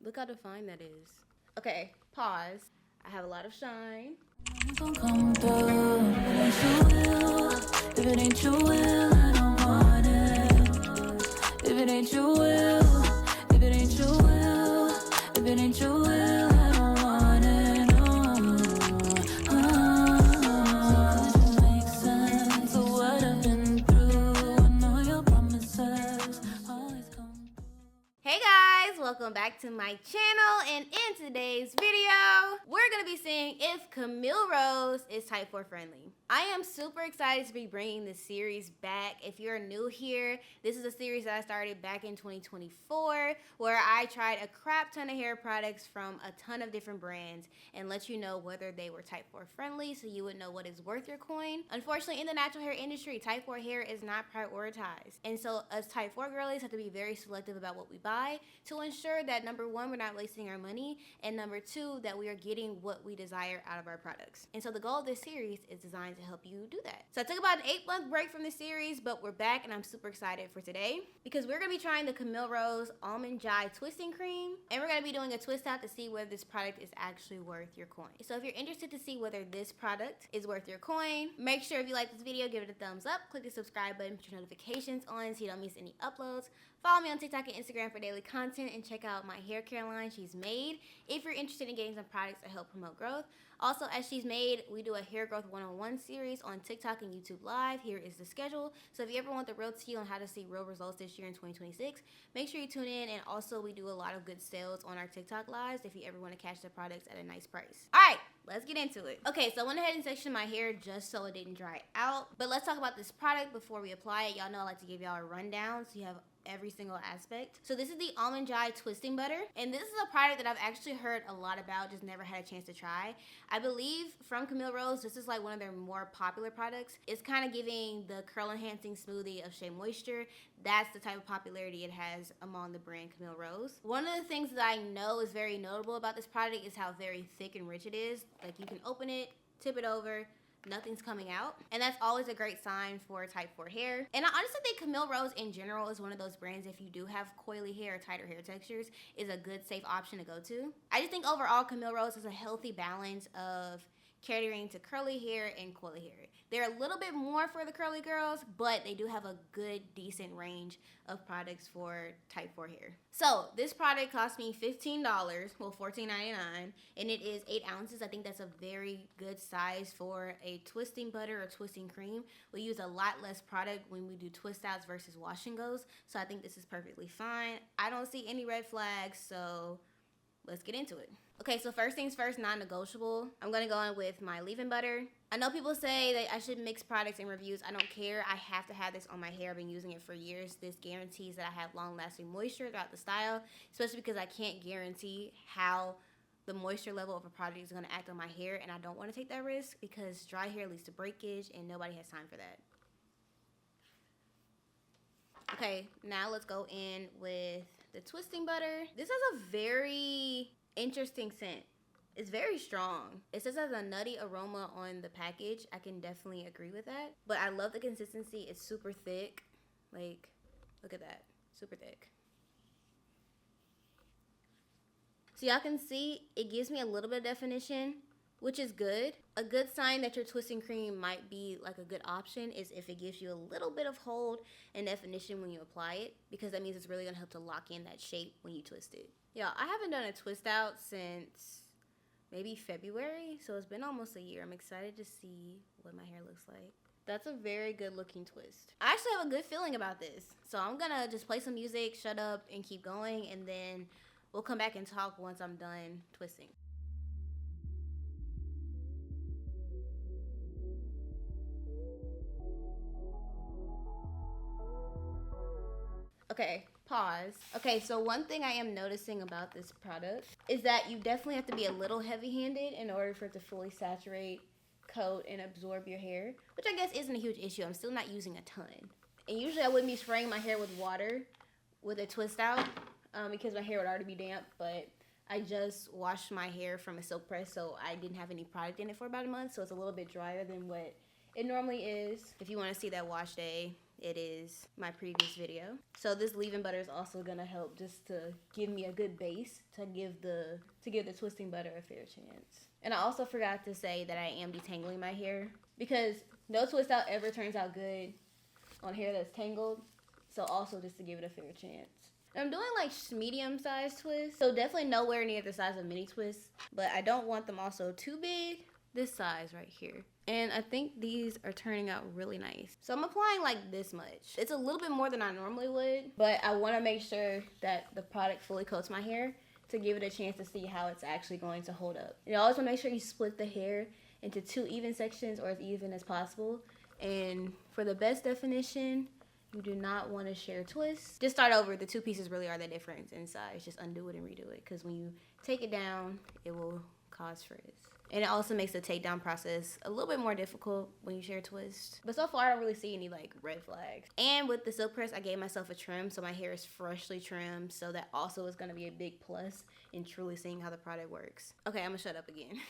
Look how defined that is. Okay, pause. I have a lot of shine. Come through. If it ain't you, will, I don't want it. If it ain't you, will. If it ain't you, will. If it ain't you, will, I don't want it. Could you make sense of what I've been through? I know your promises always come through. Hey guys, welcome back to my channel, and in today's video, we're gonna be seeing if Camille Rose is type 4 friendly. I am super excited to be bringing this series back. If you're new here, this is a series that I started back in 2024, where I tried a crap ton of hair products from a ton of different brands and let you know whether they were type 4 friendly so you would know what is worth your coin. Unfortunately, in the natural hair industry, type 4 hair is not prioritized. And so us type 4 girlies have to be very selective about what we buy to ensure that number one, we're not wasting our money, and number two, that we are getting what we desire out of our products. And so the goal of this series is designed to help you do that. So I took about an 8-month break from the series, but we're back and I'm super excited for today because we're gonna be trying the Camille Rose Almond Twisting Cream, and we're gonna be doing a twist out to see whether this product is actually worth your coin. So if you're interested to see whether this product is worth your coin, make sure if you like this video, give it a thumbs up, click the subscribe button, put your notifications on so you don't miss any uploads. Follow me on TikTok and Instagram for daily content, and check out my hair care line She's Made if you're interested in getting some products that help promote growth. Also, at She's Made, we do a hair growth 101 series on TikTok and YouTube Live. Here is the schedule. So if you ever want the real tea on how to see real results this year in 2026, make sure you tune in. And also, we do a lot of good sales on our TikTok Lives if you ever want to catch the products at a nice price. All right, let's get into it. Okay, so I went ahead and sectioned my hair just so it didn't dry out. But let's talk about this product before we apply it. Y'all know I like to give y'all a rundown so you have every single aspect. So this is the Almond Twisting Butter, and this is a product that I've actually heard a lot about, just never had a chance to try. I believe from Camille Rose, this is like one of their more popular products. It's kind of giving the curl enhancing smoothie of Shea Moisture. That's the type of popularity it has among the brand Camille Rose. One of the things that I know is very notable about this product is how very thick and rich it is. Like, you can open it, tip it over, nothing's coming out, and that's always a great sign for type 4 hair. And I honestly think Camille Rose in general is one of those brands, if you do have coily hair or tighter hair textures, is a good safe option to go to. I just think overall Camille Rose has a healthy balance of catering to curly hair and coily hair. They're a little bit more for the curly girls, but they do have a good, decent range of products for type 4 hair. So this product cost me $15, well $14.99, and it is 8 ounces. I think that's a very good size for a twisting butter or twisting cream. We use a lot less product when we do twist outs versus wash and goes, so I think this is perfectly fine. I don't see any red flags, so let's get into it. Okay, so first things first, non-negotiable. I'm gonna go in with my leave-in butter. I know people say that I should mix products in reviews. I don't care. I have to have this on my hair. I've been using it for years. This guarantees that I have long-lasting moisture throughout the style, especially because I can't guarantee how the moisture level of a product is gonna act on my hair, and I don't wanna take that risk because dry hair leads to breakage, and nobody has time for that. Okay, now let's go in with the twisting butter. This has a very interesting scent. It's very strong. It says it has a nutty aroma on the package. I can definitely agree with that. But I love the consistency. It's super thick. Like, look at that. Super thick. So y'all can see it gives me a little bit of definition, which is good. A good sign that your twisting cream might be like a good option is if it gives you a little bit of hold and definition when you apply it, because that means it's really gonna help to lock in that shape when you twist it. Yeah, I haven't done a twist out since maybe February, so it's been almost a year. I'm excited to see what my hair looks like. That's a very good looking twist. I actually have a good feeling about this. So I'm gonna just play some music, shut up, and keep going, and then we'll come back and talk once I'm done twisting. Okay, pause. Okay, so one thing I am noticing about this product is that you definitely have to be a little heavy-handed in order for it to fully saturate, coat, and absorb your hair, which I guess isn't a huge issue. I'm still not using a ton. And usually I wouldn't be spraying my hair with water with a twist out because my hair would already be damp, but I just washed my hair from a silk press, so I didn't have any product in it for about a month, so it's a little bit drier than what it normally is. If you want to see that wash day, it is my previous video. So this leave-in butter is also gonna help just to give me a good base to give the twisting butter a fair chance. And I also forgot to say that I am detangling my hair because no twist out ever turns out good on hair that's tangled. So also just to give it a fair chance. I'm doing like medium-sized twists, so definitely nowhere near the size of mini twists, but I don't want them also too big. This size right here. And I think these are turning out really nice. So I'm applying like this much. It's a little bit more than I normally would, but I want to make sure that the product fully coats my hair to give it a chance to see how it's actually going to hold up. You always want to make sure you split the hair into 2 even sections or as even as possible. And for the best definition, you do not want to share twists. Just start over. The 2 pieces really are the difference in size. Just undo it and redo it, because when you take it down, it will cause frizz. And it also makes the takedown process a little bit more difficult when you share twists. But so far, I don't really see any like red flags. And with the silk press, I gave myself a trim, so my hair is freshly trimmed. So that also is going to be a big plus in truly seeing how the product works. Okay, I'm gonna shut up again.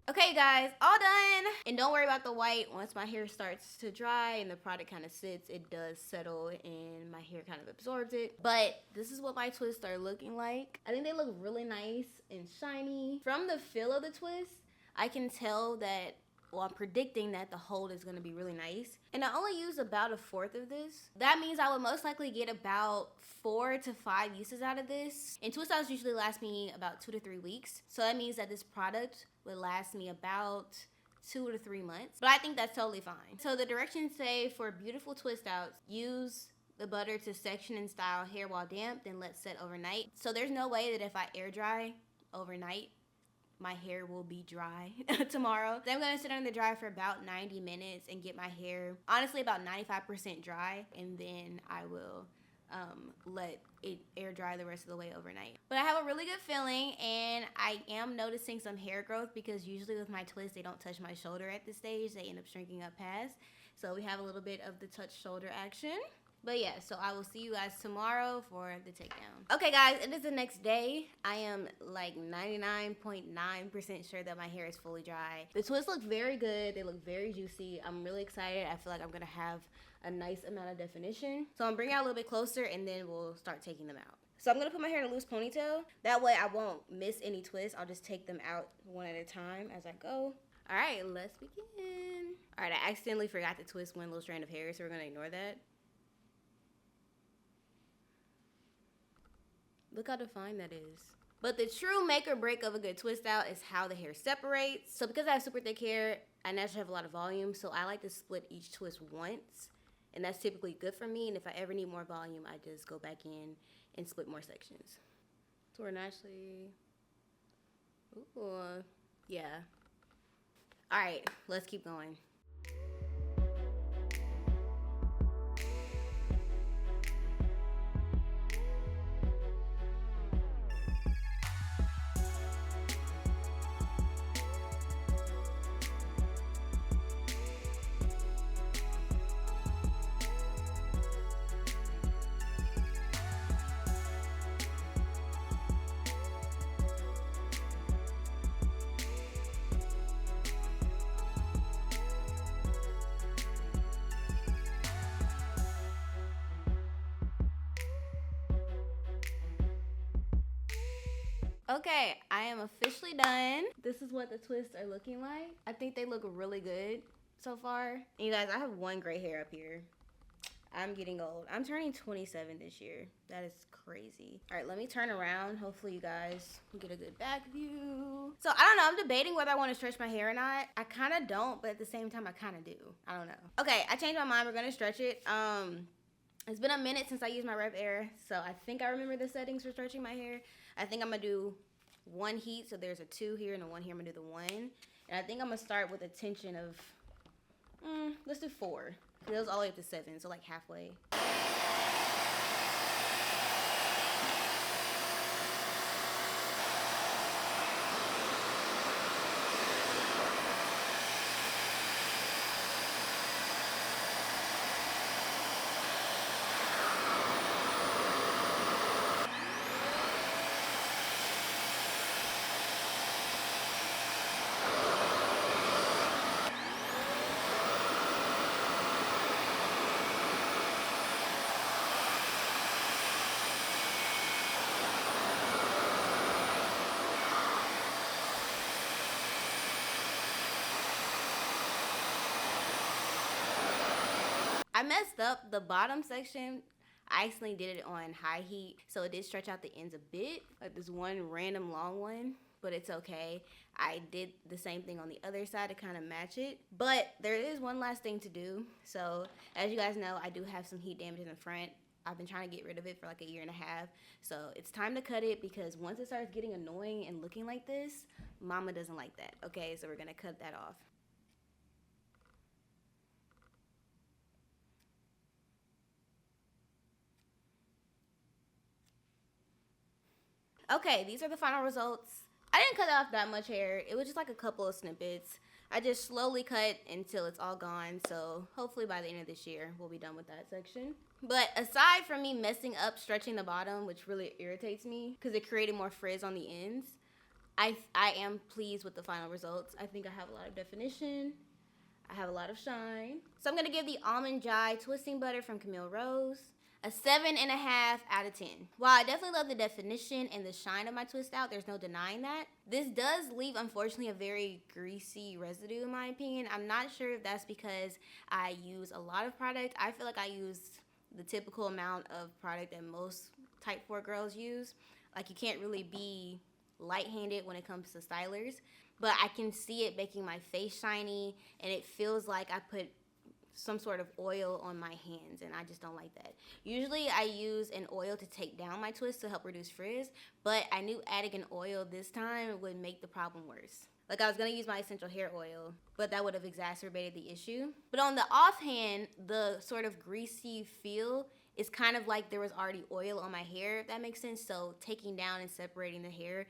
Okay guys, all done. And don't worry about the white. Once my hair starts to dry and the product kind of sits, it does settle and my hair kind of absorbs it. But this is what my twists are looking like. I think they look really nice and shiny. From the feel of the twist, I can tell that, well, I'm predicting that the hold is gonna be really nice. And I only use about 1/4 of this. That means I would most likely get about 4 to 5 uses out of this. And twist outs usually last me about 2 to 3 weeks. So that means that this product would last me about 2 to 3 months. But I think that's totally fine. So the directions say for beautiful twist outs, use the butter to section and style hair while damp, then let set overnight. So there's no way that if I air dry overnight, my hair will be dry tomorrow. Then I'm gonna sit under the dryer for about 90 minutes and get my hair, honestly, about 95% dry. And then I will let it air dry the rest of the way overnight. But I have a really good feeling, and I am noticing some hair growth because usually with my twists, they don't touch my shoulder at this stage. They end up shrinking up past. So we have a little bit of the touch shoulder action. But yeah, so I will see you guys tomorrow for the takedown. Okay guys, it is the next day. I am like 99.9% sure that my hair is fully dry. The twists look very good. They look very juicy. I'm really excited. I feel like I'm gonna have a nice amount of definition. So I'm bringing it a little bit closer and then we'll start taking them out. So I'm gonna put my hair in a loose ponytail. That way I won't miss any twists. I'll just take them out one at a time as I go. All right, let's begin. All right, I accidentally forgot to twist one little strand of hair, so we're gonna ignore that. Look how defined that is. But the true make or break of a good twist out is how the hair separates. So because I have super thick hair, I naturally have a lot of volume, so I like to split each twist once. And that's typically good for me. And if I ever need more volume, I just go back in and split more sections. So we're naturally, ooh, yeah. All right, let's keep going. Okay, I am officially done. This is what the twists are looking like. I think they look really good so far. And you guys, I have one gray hair up here. I'm getting old. I'm turning 27 this year. That is crazy. All right, let me turn around. Hopefully you guys can get a good back view. So I don't know, I'm debating whether I want to stretch my hair or not. I kind of don't, but at the same time, I kind of do. I don't know. Okay, I changed my mind. We're gonna stretch it. It's been a minute since I used my Rep Air, so I think I remember the settings for stretching my hair. I think I'm gonna do 1 heat. So there's a 2 here and a 1 here. I'm gonna do the 1. And I think I'm gonna start with a tension of, let's do 4. It goes all the way up to 7, so like halfway. I messed up the bottom section. I accidentally did it on high heat, so it did stretch out the ends a bit, like this one random long one, but it's okay. I did the same thing on the other side to kind of match it, but there is one last thing to do. So as you guys know, I do have some heat damage in the front. I've been trying to get rid of it for like a year and a half, so it's time to cut it, because once it starts getting annoying and looking like this, mama doesn't like that. Okay, so we're gonna cut that off. Okay, these are the final results. I didn't cut off that much hair. It was just like a couple of snippets. I just slowly cut until it's all gone. So hopefully by the end of this year, we'll be done with that section. But aside from me messing up stretching the bottom, which really irritates me because it created more frizz on the ends, I am pleased with the final results. I think I have a lot of definition. I have a lot of shine. So I'm gonna give the Almond Jai Twisting Butter from Camille Rose a 7.5 out of 10. While I definitely love the definition and the shine of my twist out, there's no denying that. This does leave, unfortunately, a very greasy residue in my opinion. I'm not sure if that's because I use a lot of product. I feel like I use the typical amount of product that most type 4 girls use. Like, you can't really be light-handed when it comes to stylers, but I can see it making my face shiny, and it feels like I put some sort of oil on my hands, and I just don't like that. Usually I use an oil to take down my twist to help reduce frizz, but I knew adding an oil this time would make the problem worse. Like, I was gonna use my essential hair oil, but that would have exacerbated the issue. But on the offhand, the sort of greasy feel is kind of like there was already oil on my hair, if that makes sense. So taking down and separating the hair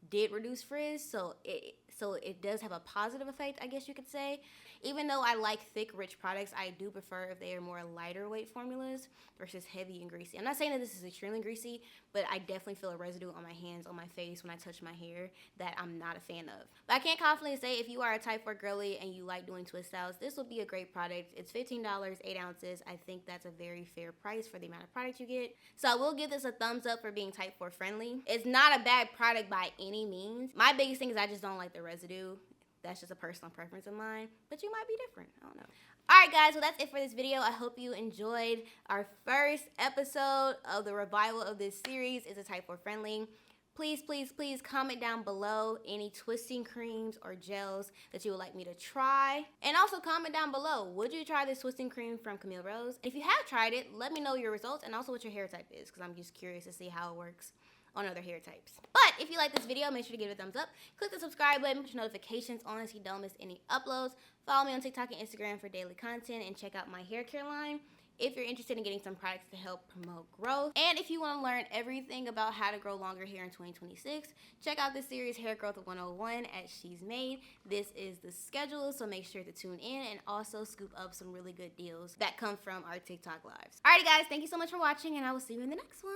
did reduce frizz, so it does have a positive effect, I guess you could say. Even though I like thick, rich products, I do prefer if they are more lighter weight formulas versus heavy and greasy. I'm not saying that this is extremely greasy, but I definitely feel a residue on my hands, on my face when I touch my hair that I'm not a fan of. But I can't confidently say if you are a type 4 girly and you like doing twist styles, this will be a great product. It's $15, 8 ounces. I think that's a very fair price for the amount of product you get. So I will give this a thumbs up for being type 4 friendly. It's not a bad product by any means. My biggest thing is I just don't like the residue. That's just a personal preference of mine, but you might be different. I don't know. All right, guys, well, that's it for this video. I hope you enjoyed our first episode of the revival of this series. Is it type 4 friendly? Please, please, please comment down below any twisting creams or gels that you would like me to try. And also comment down below, would you try this twisting cream from Camille Rose? If you have tried it, let me know your results and also what your hair type is, because I'm just curious to see how it works on other hair types. But if you like this video, make sure to give it a thumbs up. Click the subscribe button, put your notifications on so you don't miss any uploads. Follow me on TikTok and Instagram for daily content, and check out my hair care line if you're interested in getting some products to help promote growth. And if you want to learn everything about how to grow longer hair in 2026, check out the series Hair Growth 101 at She's Made. This is the schedule, so make sure to tune in and also scoop up some really good deals that come from our TikTok lives. Alrighty, guys, thank you so much for watching, and I will see you in the next one.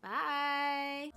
Bye.